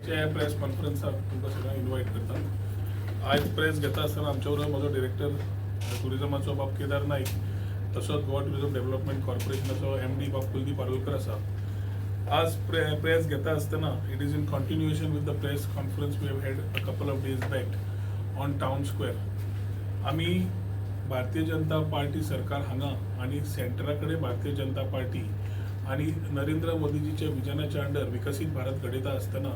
Press कॉन्फरन्साक तुमकां सगळ्यांक invite करता. आज प्रेस घेता आसतना आमच्या बरोबर म्हजो डिरेक्टर टुरिजमाचो बाब केदार नाईक, तसोच गोवा टुरिजम डेव्हलपमेंट कॉर्पोरेशनाचो MD बाब कुलदीप आरोलकर आसा. आज प्रेस घेता आसतना it is in continuation with the press conference we have had a couple of days back on town square. आमी भारतीय जनता पार्टी सरकार हांगा आनी सेंटरा कडेन भारतीय जनता पार्टी आणि नरेंद्र मोदीजीच्या विजनाच्या अंडर विकसित भारत घडयता आसतना,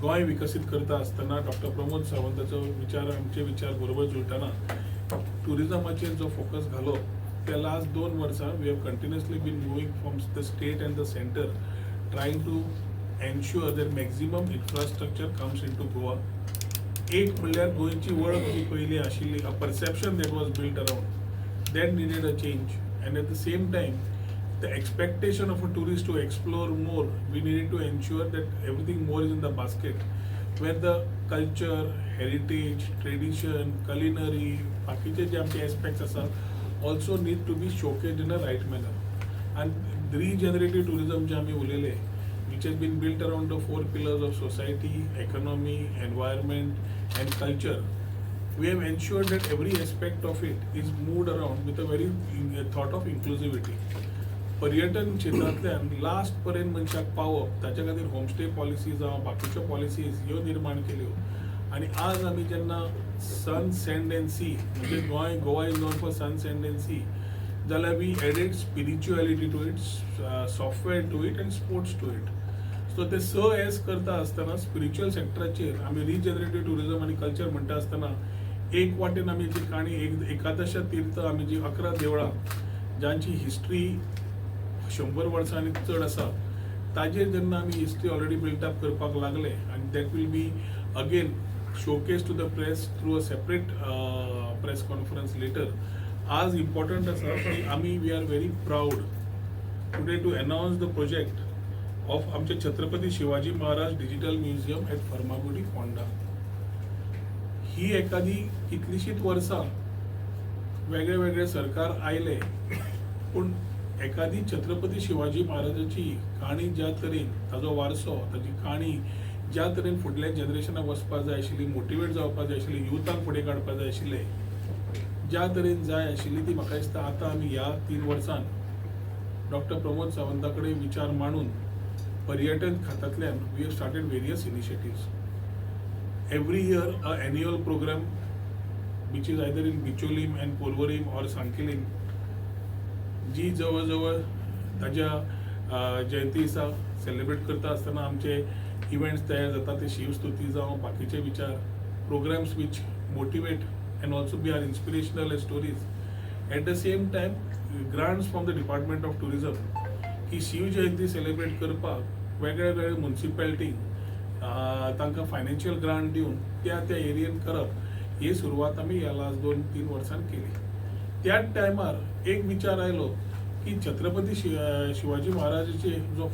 गोंय विकसित करता आसतना डॉक्टर प्रमोद सावंताचो विचार आमचे विचार बरोबर जुळटाना टुरिजमाचेर जो फोकस घालो त्या लास्ट 2 वर्सां we have continuously been moving from the state and the centre trying to ensure that maximum infrastructure comes in to Goa. एक म्हणल्यार गोंयची वळख जी पयली आशिल्ली, a perception that was built around that needed a change. And at the same time the expectation of a tourist to explore more, we needed to ensure that everything more is in the basket, where the culture, heritage, tradition, culinary, बाकीचे जे आमचे aspects आसा also need to be showcased in a right manner. And regenerative tourism जे आमी उलयले, which has been built around the 4 pillars of society, economy, environment and culture, we have ensured that every aspect of it is moved around with a very thought of inclusivity. पर्यटन क्षेत्रांतल्यान last पर्यंत मनशाक पावप ताच्या खातीर homestay policy जावं बाकीच्यो policies ह्यो निर्माण केल्यो. आनी आज आमी जेन्ना सन सँड एंड सी म्हणजे Goa is known for sun sand and sea, जाल्यार we added spirituality to it, software to it and sports to it. So ते एस करता आसतना स्पिरिच्युअल सेक्टराचेर आमी रिजनरेटिव्ह टुरिजम आनी कल्चर म्हणटा आसतना एक वाटेन आमी जी काणी एकादश तीर्थ आमी जी 11 देवळां जांची हिस्ट्री 100 वर्सांनी चड आसा, ताजेर जेन्ना आमी हिस्ट्री ऑलरेडी बिल्टअप करपाक लागले आनी that will be again showcase to the press through a separate press conference later. आज इम्पॉर्टंट आसा की आमी we are very proud today to announce the project of आमचे Chhatrapati Shivaji Maharaj digital museum at Farmagudi Ponda. ही एखादी कितलीशीच वर्सां वेगळे वेगळे सरकार आयले, पूण एखादी छत्रपती शिवाजी महाराजाची काणी ज्या तरेन ताजो वारसो ताजी काणी ज्या तरेन फुडल्या जनरेशनाक वचपाक जाय आशिल्ली, मोटिवेट जावपाक जाय आशिल्ली, युथाक फुडें काडपाक जाय आशिल्ले, ज्या तरेन जाय आशिल्ली ती म्हाका दिसता आतां आमी ह्या 3 वर्सांन डॉक्टर प्रमोद सावंता कडेन विचार मांडून पर्यटन खात्यांतल्यान we have started various initiatives. Every year a annual program which is either in Bicholim and Porvorim or Sanquelim, जी जवळ ताज्या जयंती दिसा सेलिब्रेट करता आसतना आमचे इव्हेंट्स तयार जाता, ते शिवस्तुती जावं बाकीचे विचार programmes which motivate and also be are inspirational as stories. At the same time grants from the department of tourism की शिव जयंती सेलिब्रेट करपाक वेगळे वेगळे म्युनिसिपॅलिटींक तांकां फायनान्शियल ग्रांट दिवन त्या एरियेन करप, ही सुरवात आमी ह्या लास्ट 2-3 वर्सांन केली. त्याच टायमार एक विचार आयलो की छत्रपती शिवाजी महाराजाचे जो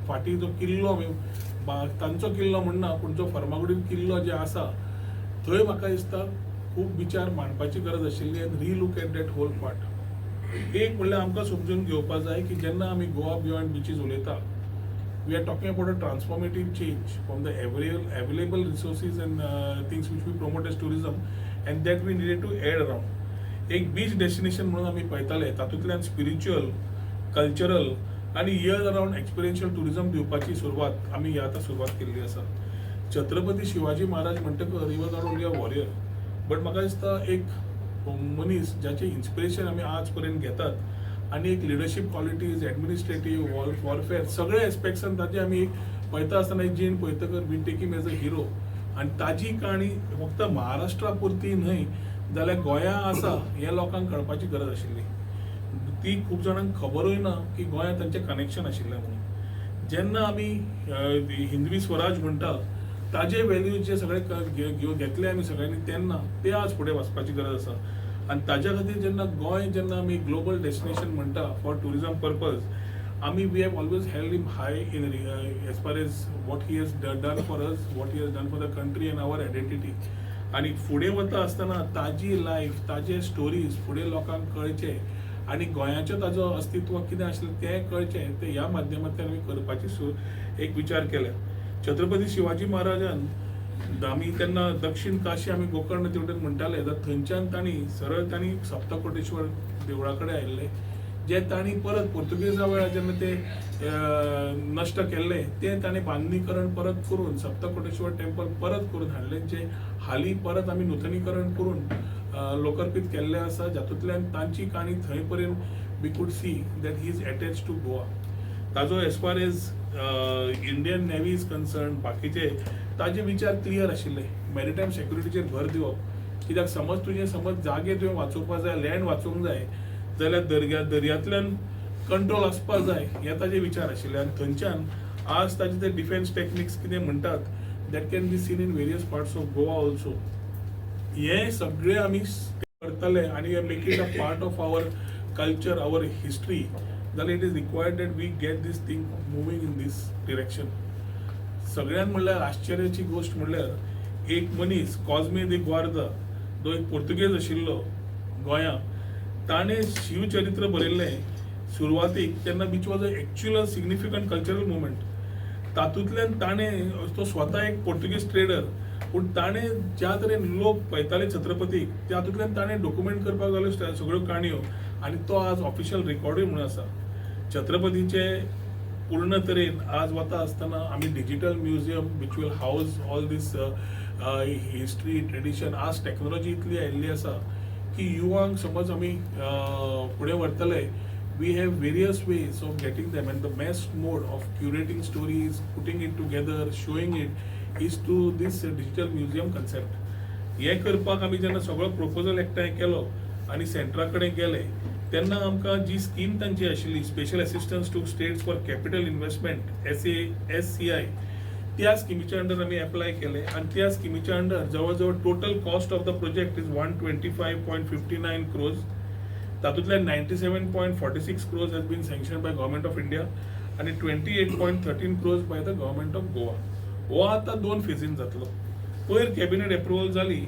फाटी जो किल्लो तांचो किल्लो म्हणना पूण जो फर्मागुडी किल्लो जे आसा थंय म्हाका दिसता खूब विचार मांडपाची गरज आशिल्ली and relook at that whole part. एक म्हणल्यार आमकां समजून घेवपाक जाय की जेन्ना आमी गोवा बियॉन्ड बिचीस उलयता, we are talking about a transformative change from the available resources and things which we promote as tourism and that we needed to add around. एक बीच डेस्टिनेशन म्हणून आमी पळयताले, तातूंतल्यान स्पिरिच्युअल, कल्चरल आनी year around experiential tourism दिवपाची सुरवात आमी आतां सुरवात केल्ली आसा. छत्रपती शिवाजी महाराज म्हणटकच he was not only a warrior, but म्हाका दिसता एक मनीस जाचें इन्स्पिरेशन आमी आज पर्यंत घेतात आनी एक लिडरशीप क्वॉलिटीज, एडमिनिस्ट्रेटीव, वॉरफेअर सगळे एस्पेक्ट्सान ताजे आमी पळयता आसतना एक जीण पळयतकच we take him as a hero. आनी ताजी काणी फक्त महाराष्ट्रा पुरती न्हय जाल्यार गोंया आसा हे लोकांक कळपाची गरज आशिल्ली. ती खूब जाणांक खबरूय ना की गोंयांत तांचें कनेक्शन आशिल्लें म्हणून. जेन्ना आमी हिंदवी स्वराज म्हणटा ताजे व्हॅल्यूज जे सगळे घेतले आमी सगळ्यांनी तेन्ना ते आज फुडें वचपाची गरज आसा. आनी ताज्या खातीर जेन्ना आमी ग्लोबल डेस्टिनेशन म्हणटा फॉर टुरिजम पर्पज, आमी we have always held him high in as far as what he has done for us, what he has done for the country and our identity. आणि फुडें वता आसतना ताजी life, ताजे stories फुडें लोकांक कळचे आणि गोंयाचें ताजो अस्तित्व कितें आशिल्लें तें कळचें, तें ह्या माध्यमांतल्यान आमी करपाची एक विचार केल्या. छत्रपती शिवाजी महाराजान आमी तेन्ना दक्षिण काशी आमी गोकर्ण तेवटेन म्हणटाले जाल्यार थंयच्यान तांणी सरळ तांणी सप्तकोटेश्वर देवळा कडेन आयिल्ले, जे तांणी परत पोर्तुगेजा वेळार जेन्ना ते नश्ट केल्ले ते तांणी बांदनीकरण परत करून सप्तकोटेश्वर टेम्पल परत करून हाडले, जे हालीं परत आमी नूतनीकरण करून लोकार्पीत केल्ले आसा, जातूंतल्यान तांची काणी थंय पर्यंत we could see that he is attached to Goa. ताजो as far as Indian navy is concern, बाकीचे ताजे विचार क्लियर आशिल्ले. मॅरिटायम सेक्युरिटीचेर भर दिवप, कित्याक समज जागे तुवें वाचोवपाक जाय, लँड वाचोवंक जाय जाल्यार दर्यांतल्यान कंट्रोल आसपाक जाय, हे ताजे विचार आशिल्ले. आनी थंयच्यान आज ताजे ते डिफेन्स टेक्निक्स कितें म्हणटात that can be seen in various parts of Goa also. हे सगळे आमी करतले आनी make it a part of our culture, our history, जाल्यार it is required that we get these thing moving in these direction. सगळ्यात म्हणल्यार आश्चर्याची गोष्ट म्हणल्यार एक मनीस कॉझ्मे दे ग्वार्दा, जो एक पोर्तुगेज आशिल्लो गोंयांत, ताणें शिवचरित्र बरयल्लें सुरवातीक तेन्ना beach was a actual significant cultural movement. तातूंतल्यान ताणें तो स्वता एक पोर्तुगीज ट्रेडर, पूण ताणें ज्या तरेन लोक पळयताले छत्रपतीक तातूंतल्यान ताणें डॉक्युमेंट करपाक लागलो सगळ्यो काणयो, आनी तो आज ऑफिशियल रेकॉर्डूय म्हणून आसा. छत्रपतीचे पूर्ण तरेन आज वता आसतना आमी digital museum which will house all these history tradition. आज टेक्नॉलॉजी इतली आयिल्ली आसा की युवांक समज आमी फुडें व्हरतले, we have various ways of getting them, and the best mode of curating stories, putting it together, showing it is to these digital museum concept. हे करपाक आमी जेन्ना सगळो प्रपोजल एकठांय केलो आनी सेंटरा कडेन गेले, तेन्ना आमकां जी स्कीम तांची आशिल्ली special assistance to states for capital investment SCI, त्या स्किमीच्या अंडर आमी एप्लाय केले, आनी त्या स्किमीच्या अंडर जवळ जवळ total cost of the project is 125.59 crores. तातूंतल्यान 97.46 crores has been sanction by government of India आनी 28.13 crores by the government of Goa. हो आतां 2 फेजीन जातलो. पयर कॅबिनेट अप्रुवल जाली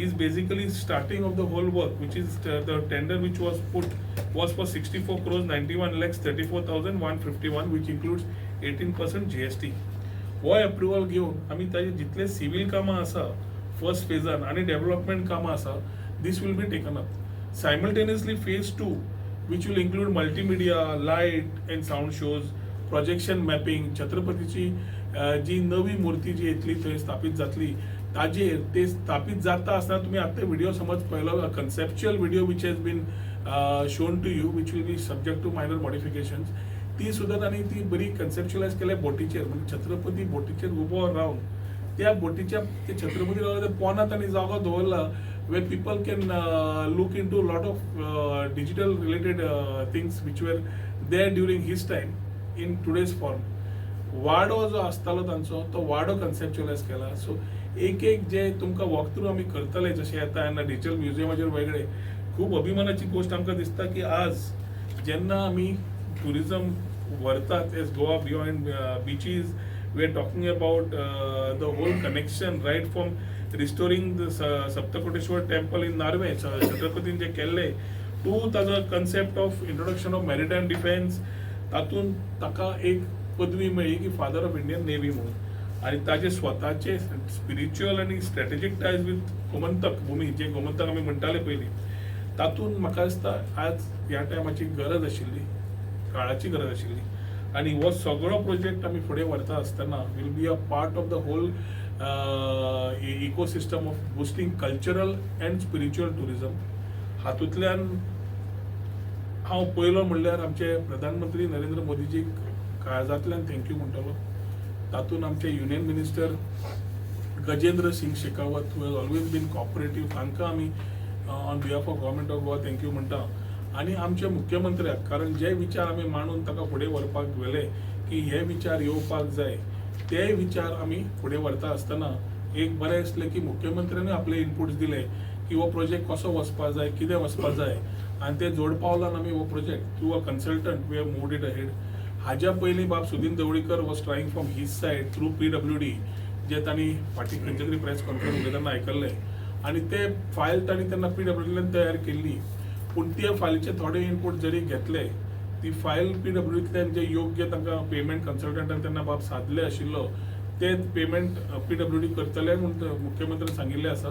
is basically starting of the whole work, which is the tender which was put was for 64 crores 91 lakhs 34,151, which includes 18% GST. वो approval घेवन आमी ताजे जितले सिव्हिल कामां आसा फर्स्ट फेजान आनी डेव्हलपमेंट कामां आसा, this will be taken up. Simultaneously phase 2 which will include multimedia, light and sound shows, projection mapping, छत्रपतीची जी नवी मूर्ती जी येतली थंय स्थापीत जातली, ताजेर ते स्थापीत जाता आसतना तुमी आतां व्हिडिओ समज पळयलो, conceptual video which has been shown to you, which will be subject to minor modifications, ती सुद्दां तांणी ती बरी कन्सेप्च्युअलायज केल्या बोटीचेर. म्हणजे छत्रपती बोटीचेर उबो रावन त्या बोटीच्या ते छत्रपती रावले ते पोंदां तांणी जागो दवरला where people can look into a lot of digital related things which were there during his time in today's form. वाडो जो आसतालो तांचो तो वाडो कन्सेप्च्युअलायज केला. सो एक जे तुमकां वॉक थ्रू आमी करतले जशें येता तेन्ना डिजिटल म्युजियमाचेर वेगळे खूब अभिमानाची गोष्ट आमकां दिसता की आज जेन्ना आमी टुरिजम व्हरतात as Goa beyond beaches, we are talking about the whole connection right from restoring the Saptakoteshwar temple in Narve, छत्रपतीन जे केल्ले, टू ताजो concept of introduction of maritime defence, तातूंत ताका एक पदवी मेळ्ळी की फादर ऑफ इंडियन नेव्ही म्हणून, आनी ताजे स्वताचे स्पिरिच्युअल आनी स्ट्रॅटेजीक टायज विथ गोमंतक भूमी, जे गोमंतक आमी म्हणटाले पयलीं, तातूंत म्हाका दिसता आज ह्या टायमाची गरज आशिल्ली, काळाची गरज आशिल्ली. आनी हो सगळो प्रोजेक्ट आमी फुडें व्हरता आसतना will be a part of the whole ecosystem of boosting cultural and spiritual tourism. हातूंतल्यान हांव पयलो म्हणल्यार आमचे प्रधानमंत्री नरेंद्र मोदीजीक काळजांतल्यान थँक्यू म्हणटलो. तातूंत आमचे union minister Gajendra Singh Shekhawat who has always been cooperative, तांकां आमी on behalf of government of Goa thank you म्हणटा. आनी आमच्या मुख्यमंत्र्याक, कारण जे विचार आमी मांडून ताका फुडें व्हरपाक गेले की हे विचार येवपाक जाय, ते विचार आमी फुडें व्हरता आसतना एक बरें दिसलें की मुख्यमंत्र्यानूय आपले इनपुट्स दिले की हो प्रोजेक्ट कसो वचपाक जाय, कितें वचपाक जाय, आनी ते जोड पावलान आमी हो project through a consultant we have moved it ahead. हाज्या पयलीं बाब Sudin Dhavalikar was trying from his side through PWD, जे तांणी फाटीं खंयचे तरी प्रेस कॉन्फरन्स उलयतना आयकल्ले, आनी ते फायल तांणी तेन्ना PWDंतल्यान तयार केल्ली. पूण त्या फायलीचे थोडे इनपूट जरी घेतले, ती फायल PWDंतल्यान जे योग्य तांकां पेमेंट कन्सल्टंटान तेन्ना बाब सादले आशिल्लो, ते पेमेंट PWD करतले म्हणून मुख्यमंत्र्यांनी सांगिल्लें आसा.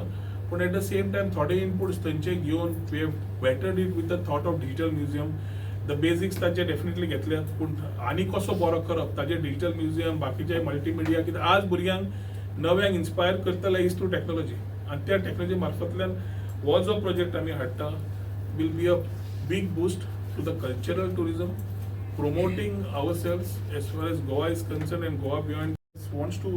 पण एट द सेम टायम थोडे इनपुट्स थंयचे घेवन we have bettered it with the thought of digital museum. The basics ताचे डेफिनेटली घेतले, पूण आनी कसो बरो करप ताचे डिजिटल म्युझियम बाकीचे मल्टीमिडिया कितें आज भुरग्यांक नव्यांक इन्स्पायर करतले इज थ्रू टेक्नॉलॉजी. आनी त्या टेक्नॉलॉजी मार्फतल्यान हो जो प्रोजेक्ट आमी हाडटा will be a big boost to the cultural tourism, promoting ourselves as far as Goa is concerned, and Goa Beyond wants to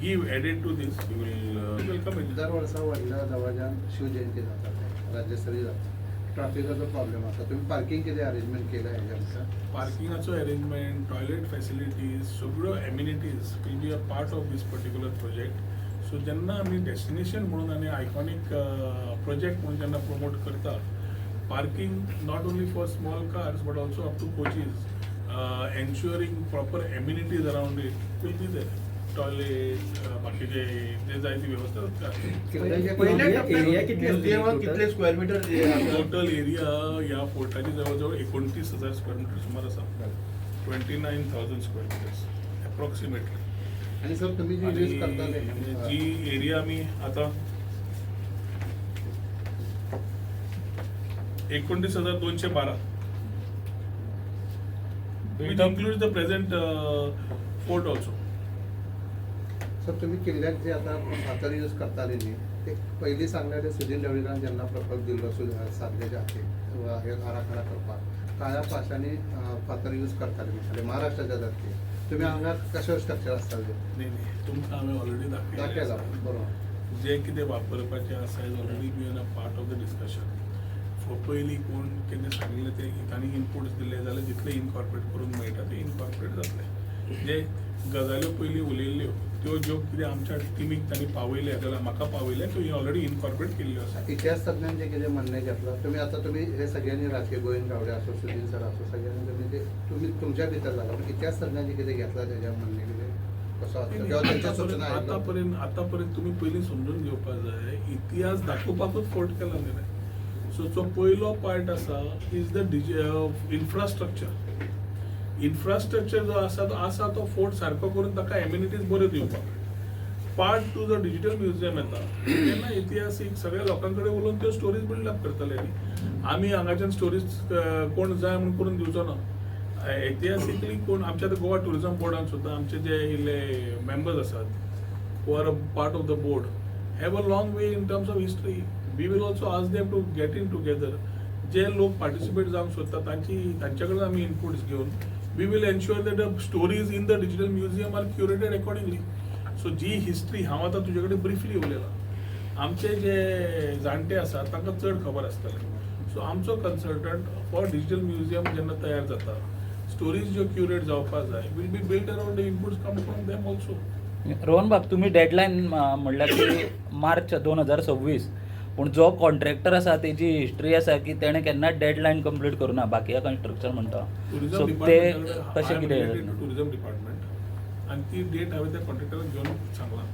give added to this. We will welcome it. दर वर्सा व्हडल्या दबाज्यान शिवजयंती जाता, राज्यस्तरीय जाता. ट्रॅफिकाचो problem आसा. तुम्ही parking कितें अरेंजमेंट केला हेच्या? पार्किंगाचो अरेंजमेंट, टॉयलेट फॅसिलिटीज, सगळ्यो amenities will be a part of this particular project. So जेन्ना आमी डेस्टिनेशन म्हणून आनी आयकॉनीक प्रोजेक्ट म्हणून जेन्ना प्रमोट करता, parking not only for small cars but also up to coaches, ensuring proper amenities around it will be there. Toilet, बाकीचे जे जायती व्यवस्था एरिया कितले स्क्वेअर मीटर टोटल एरिया या फोर्टाची जवळजवळ 29,000 स्क्वेअर मीटर सुमार आसा. 29,000 स्क्वेअर मीटर्स अप्रॉक्सिमेटली. आणि सर तुम्ही जी यूज करता जी एरिया आमी आता 29,212 which includes the present fort also. Sir तुम्ही किल्ल्यात जे आता फातर यूज करताले न्ही, ते पयलीं सांगलेले सुदीन ढवळीकरान जेन्ना प्रकल्प दिल्लो साधलेच्या हाती आराखडा करपाक काळ्या पाशांनी फातर यूज करताले म्हणटाले महाराष्ट्राच्या धर्ती. तुम्ही हांगा कशें स्ट्रक्चर आसताले? नाही तुमकां हांवें ऑलरेडी दाखयला बरोबर. जे कितें वापरपाचें आसा is already been a part of the discussion. पयलीं कोण कितें सांगिल्लें ते तांणी इनपुट्स दिले जाल्यार जितले इनकॉर्पोरेट करूंक मेळटा ते इनकॉर्पोरेट जातले. जे गजाल्यो पयलीं उलयल्ल्यो त्यो ज्यो कितें आमच्या टिमीक तांणी पावयल्या जाल्यार म्हाका पावयल्या त्यो ऑलरेडी इनकॉर्पोरेट केल्ल्यो आसा. इतिहास तज्ञांचे कितें म्हणणें घेतलं तुम्ही हे सगळ्यांनी राजकीय गोविंद गावडे असो सुदीन सर असो सगळ्यांनी तुम्ही तुमच्या भितर झाला, पण इतिहास तज्ञांचे कितें घेतलं त्याच्या म्हणणें कितें कसो आसता किंवा त्यांच्या सूचना आतापर्यंत तुम्ही पयलीं समजून घेवपाक जाय इतिहास दाखोवपाकूच फोर्ट केला न्ही. सो जो पयलो पार्ट आसा इज द इन्फ्रास्ट्रक्चर. इन्फ्रास्ट्रक्चर जो आसा तो फोर्ट सारको करून ताका एम्युनिटीज बऱ्यो दिवपाक. पार्ट टू जो डिजिटल म्युझियम येता तेन्ना इतिहासीक सगळ्या लोकां कडेन उलोवन त्यो स्टोरीज बिल्डअप करतले न्ही. आमी हांगाच्यान स्टोरीज कोण जाय म्हणून करून दिवचो ना. ऐतिहासिकली कोण आमच्या गोवा टुरिझम बोर्डान सुद्दां आमचे जे इल्ले मेंबर्स आसात who are a part of the board have a long way in terms of history. We will also ask them to get in together. जे लोक पार्टिसिपेट जावंक सोदतात तांच्या कडेन आमी इनपुट्स घेवन we will ensure that the stories in the digital museum are curated accordingly. So जी history हांव आतां तुजे कडेन ब्रिफली उलयलां, आमचे जे जाणटे आसात तांकां चड खबर आसतलें. सो आमचो कन्सल्टंट फॉर डिजिटल म्युझियम जेन्ना तयार जाता स्टोरीज ज्यो क्युरेट जावपाक जाय will be build around the inputs come from them also. Rohan बाब तुम्ही डेडलाईन म्हणल्यार की मार्च 2026, पूण जो कॉन्ट्रॅक्टर आसा तेजी हिस्ट्री आसा की तेणें केन्नाच डेडलाईन कंप्लीट करूना बाकी कन्स्ट्रक्शन म्हणटा. सो ते कशें कितें टुरिझम डिपार्टमेंट आणि ती डेट हांवें त्या कॉन्ट्रॅक्टराक घेवन सांगलां.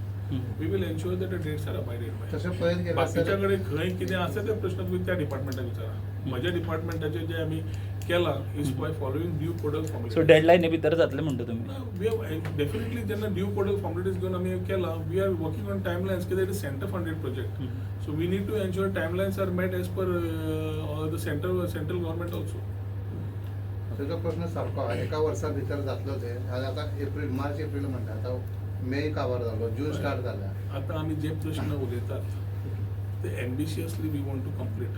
We will ensure that the dates are abided by. तशें पळयत गेल्यार बाकीच्या कडेन खंय कितें आसा ते प्रश्न तुमी त्या डिपार्टमेंटाक विचारा. म्हज्या डिपार्टमेंटाचे जे आमी केलां is by following due codal formalities. So डेडलायनी भितर जातलें म्हणटा तुमी? वी हॅव डेफिनेटली जेन्ना ड्यू कोडल फॉर्मेलिटीज घेवन आमी केलां we are working on timelines कित्याक it is centre funded project. So we need to ensure timelines are met as per the central government also. तुजो प्रश्न सारको एका वर्सा भितर जातलो ते. आतां मार्च एप्रील म्हणटा, आतां मे काबार जालो, जून स्टार्ट जाल्या. आतां आमी जे प्रश्न उलयतात ते ambitiously we want to complete.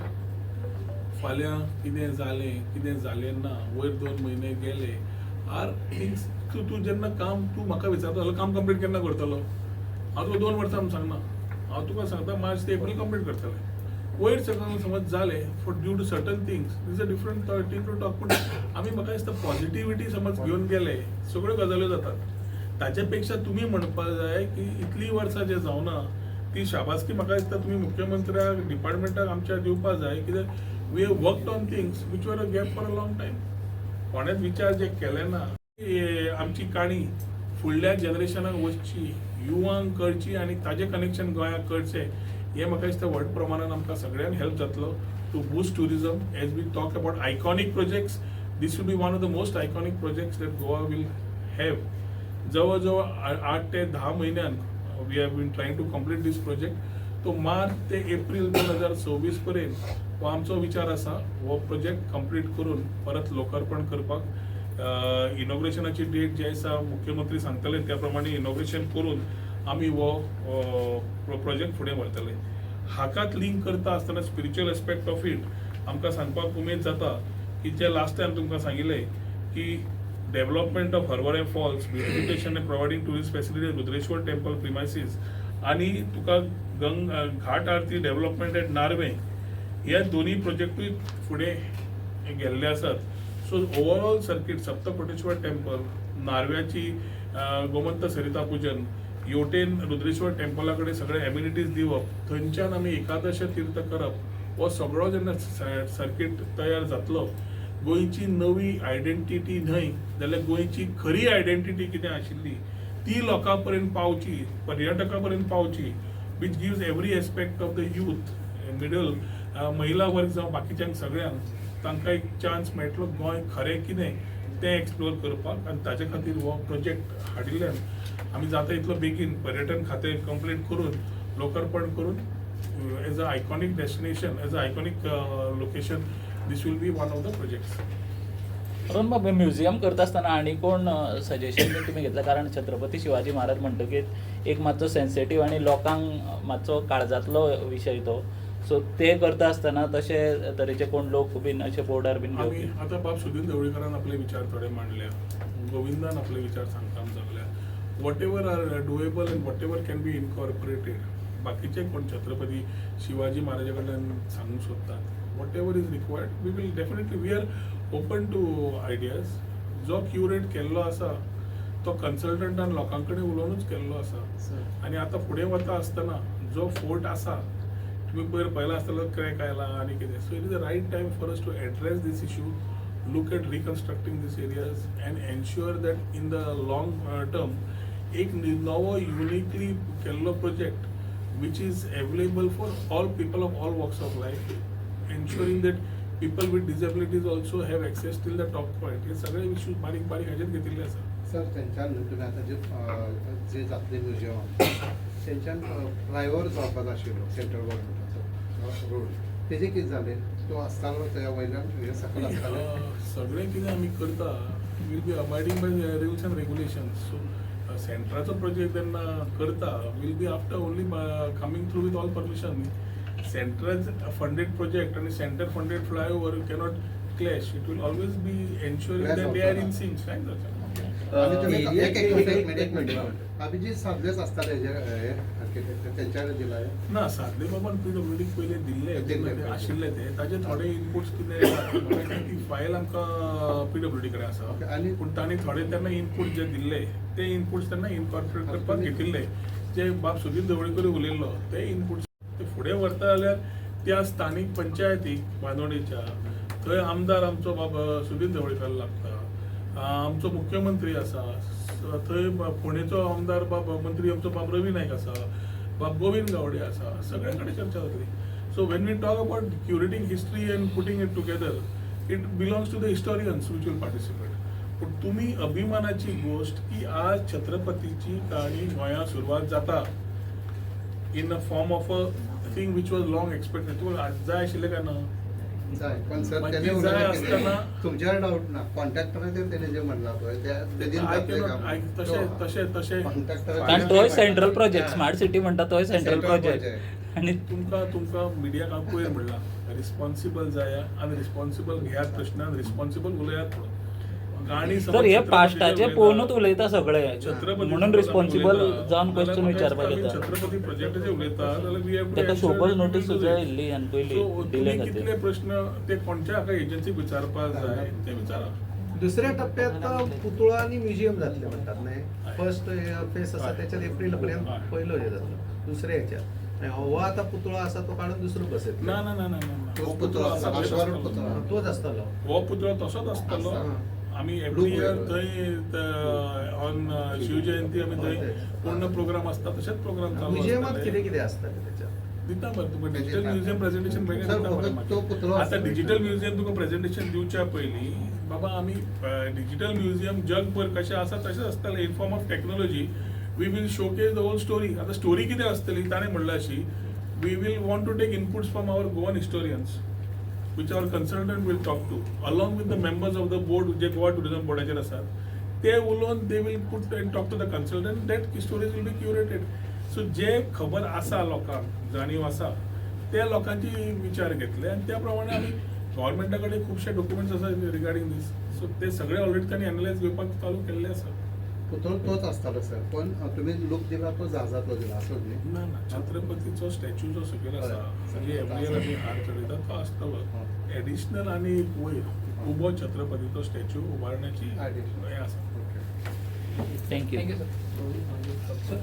फाल्यां कितें जालें ना, वयर 2 म्हयने गेले आर थिंग्स. तूं जेन्ना काम तूं म्हाका विचारतलो काम कंप्लीट केन्ना करतलो, हांव तुका 2 वर्सां सांगना. हांव तुका सांगता मार्च ते एप्रील कंप्लीट करतलें. वयर सकयल समज जालें for due to certain things is a different thing to talk. पूण आमी म्हाका दिसता पॉझिटिव्हिटी समज घेवन गेले सगळ्यो गजाल्यो जातात. ताचे पेक्षा तुमी म्हणपाक जाय की इतलीं वर्सां जे जावना ती शाबासकी म्हाका दिसता तुमी मुख्यमंत्र्याक डिपार्टमेंटाक आमच्या दिवपाक जाय. कित्याक we have worked on things which were a gap for a long time. कोणेच विचार जे केले ना. आमची काणी फुडल्या जनरेशनाक वचची, युवांक कळची आनी ताजें कनेक्शन गोंयाक करचें हें म्हाका दिसता व्हड प्रमाणान आमकां सगळ्यांक हेल्प जातलो to boost tourism. As we talk about iconic projects, this will be one of the most iconic projects that Goa will have. जवळ जवळ 8 ते 10 म्हयन्यान we have been trying to complete this project. तो मार्च ते एप्रील 2026 पर्यंत हो आमचो विचार आसा हो प्रोजेक्ट कंप्लीट करून परत लोकार्पण करपाक. इनॉग्रेशनाची डेट जी आसा मुख्यमंत्री सांगतले त्या प्रमाणे इनॉग्रेशन करून आमी हो प्रोजेक्ट फुडें व्हरतले. हाकाच लिंक करता आसतना स्पिरिच्युअल एस्पेक्ट ऑफ इट आमकां सांगपाक उमेद जाता की जे लास्ट टायम तुमकां सांगिल्लें की development of Harvalem falls, beautification and providing tourist facility Rudreshwar temple premises आणि तुका घाट आरती डेव्हलपमेंट एट नार्वे ह्या दोन्ही प्रोजेक्टूय फुडें गेल्ले आसात. So overall circuit Saptakoteshwar temple, नार्व्याची गोमंत सरिता पूजन, योटेन रुद्रेश्वर टेम्पला कडेन सगळे एम्युनिटीज दिवप, थंयच्यान आमी एकादश तीर्थ करप, हो सगळो जेन्ना सर्कीट तयार जातलो गोंयची नवी आयडेंटिटी न्हय जाल्यार गोंयची खरी आयडेंटिटी कितें आशिल्ली ती लोकां पर्यंत पावची, पर्यटकां पर्यंत पावची, which gives every aspect of the youth middle महिला वर्ग जावं बाकीच्यांक सगळ्यांक तांकां एक चान्स मेळटलो गोंय खरें कितें तें एक्सप्लोर करपाक. आनी ताचे खातीर हो प्रोजेक्ट हाडिल्ल्यान आमी जाता इतलो बेगीन पर्यटन खातें कंप्लीट करून लोकार्पण करून as a iconic destination, as a iconic location this will be one of the projects. Arun Baba, museum करता आसतना आनी कोण सजेशन बी तुमी घेतलं? कारण छत्रपती शिवाजी महाराज म्हणटकीर एक मातसो सेन्सिटीव आनी लोकांक मातसो काळजांतलो विशय तो. सो ते करता आसतना तशे तरेचे कोण लोक बीन अशे बोर्डार बीन आमी आतां बाब सुदीन ढवळीकरान आपले विचार थोडे मांडल्या, गोविंदान आपले विचार सांगताना जगल्या. Whatever are doable and whatever can be incorporated, बाकीचे कोण छत्रपती शिवाजी महाराजा कडल्यान सांगूंक सोदतात, whatever is required we will definitely, we are open to ideas. जो क्युरेट केल्लो आसा तो कन्सल्टंटान लोकां कडेन उलोवनूच केल्लो आसा. आनी आतां फुडें वता आसतना जो फोर्ट आसा तुम्ही पयर पयला आसतलो क्रॅक आयला आनी कितें, so it is the right time for us to address this issue, look at reconstructing this areas and ensure that in the long term एक नवो युनिकली केल्लो project which is available for all people of all walks of life, ensuring that people with disabilities also have access till the top point. हे सगळे issue बारीक बारीक हाजेर घेतिल्ले आसा. सर त्यांच्या तुम्ही आता जे जातले म्युझियम त्यांच्यान फ्लायओव्हर जावपाक आशिल्लो सेंट्रल गव्हर्मेंटाचो रोड, तेजे कितें जालें? तो आसतालो त्या वयल्यान हे सकयल आसतालें? सगळें कितें आमी करता will be abiding by rules and regulations. So सेंटराचो प्रोजेक्ट जेन्ना करता will be after only coming through with all permission. Central funded project आणि centre funded flyover cannot clash. It will always be ensuring that they are in sync. काय जाता एक minute Abhijit साधलेच असताले जे architect त्यांच्याकडे दिला आहे ना साधले बाबान PWD पहिले दिल्ले आशिल्ले ते ताजे थोडे इनपुट्स कितें ती फायल आमकां PWD कडेन आसा आनी पूण तांणी थोडे तेन्ना इनपुट जे दिल्ले ते इनपुट्स तेन्ना इनकॉर्पोरेट करपाक घेतिल्ले. जे बाब सुदीन ढवळीकर उलयल्लो ते इनपुट्स ते फुडें व्हरता जाल्यार त्या स्थानीक पंचायतीक बांदोडेच्या थंय आमदार आमचो बाब सुदीन ढवळीकर लागता, आमचो मुख्यमंत्री आसा, थंय पुणेचो आमदार बाब मंत्री आमचो बाब रवी नायक आसा, बाब गोविंद गावडे आसा, सगळ्यां कडेन चर्चा जातली. So when we talk about curating history and putting it together it belongs to the historians which will participate. पूण तुमी अभिमानाची गोष्ट की आज छत्रपतीची काणी गोंयांत सुरवात जाता in a form of a thing which was long expected. तुका जाय आशिल्लें काय ना? जाय पण सर पण त्याने ती जाय असताना तुमच्यावर डाऊट ना कॉन्ट्रॅक्टरांचेर त्याने जे म्हणला पळय त्या तशें कारण तोय सेंट्रल प्रोजेक्ट स्मार्ट सिटी म्हणटा तोय सेंट्रल प्रोजेक्ट. आणि तुमकां मिडियाक पयर म्हणला रिस्पॉन्सिबल जाया आनी रिस्पॉन्सिबल घेयात प्रश्नान रिस्पॉन्सिबल उलयात म्हणून. गाणी तर हे पास्टाचे पळोवनूच उलयता सगळे म्हणून रिस्पॉन्सिबल जावन क्वेश्चन विचारपाक येता. छत्रपती प्रोजेक्टाचे उलयता जाल्यार वी हॅव टू ताका सोबत नोटीस सुद्दां येयल्ली आनी पयली डिले कितले खातीर. प्रश्न ते कोणत्या हाका एजन्सीक विचारपाक जाय ते विचारा. दुसऱ्या टप्प्यात पुतळा आणि म्युझियम जातले म्हणतात नाही. फर्स्ट फेस आसा त्याच्यात एप्रिल पर्यंत पहिलं हे जातलं. दुसऱ्या ह्याच्यात हो आता पुतळा असा तो काढून दुसरं बसत ना ना ना ना तो पुतळा आसा, अश्वारूढ पुतळा. तोच असतालो. हो पुतळो तसोच आसतलो. आमी एवरी इयर थंय ऑन शिवजयंती आमी थंय पूर्ण प्रोग्राम आसता तशेंच प्रोग्राम चालू म्युझियमात आसतले. कितें कितें असतं त्याच्यात? दिता मरे तुका तेजेर डिजिटल म्युझियम प्रेझेंटेशन वेगळें सर, दिता मरे फक्त तो पुतळो म्हाका. आसता आतां न्ही, डिजिटल सर. म्युझियम तुका प्रेझेंटेशन दिवच्या पयलीं बाबा आमी डिजिटल म्युझियम जगभर कशें आसा तशेंच आसतलें in form of technology. We will showcase the whole story. आतां स्टोरी कितें आसतली ताणें म्हणलें अशी, we will want to take inputs from our Goan historians which our consultant will talk to along with the members of the board जे Goa tourism बोर्डाचेर आसात ते उलोवन they will put and talk to the consultant that stories will be curated. So जे खबर आसा लोकांक जाणीव आसा त्या लोकांची विचार घेतले आनी त्या प्रमाणे आमी गव्हर्मेंटा कडेन खुबशे डॉक्युमेंट्स आसा रिगार्डिंग दीस. सो ते सगळे ऑलरेडी तांणी एनालायज घेवपाक चालू केल्ले आसा. पुतळो तोच आसतालो सर, पण तुम्ही लूक दिला तो जहाजातलो दिला असो न्ही. ना ना छत्रपतीचो स्टॅच्यू जो सकयल आसा म्हणजे एवरियर आमी हार चडयता तो आसतलो. एडिशनल आनी वयर उबो छत्रपतीचो स्टॅच्यू उबारण्याची Additional. हें आसा. ओके. थँक्यू. Thank you sir.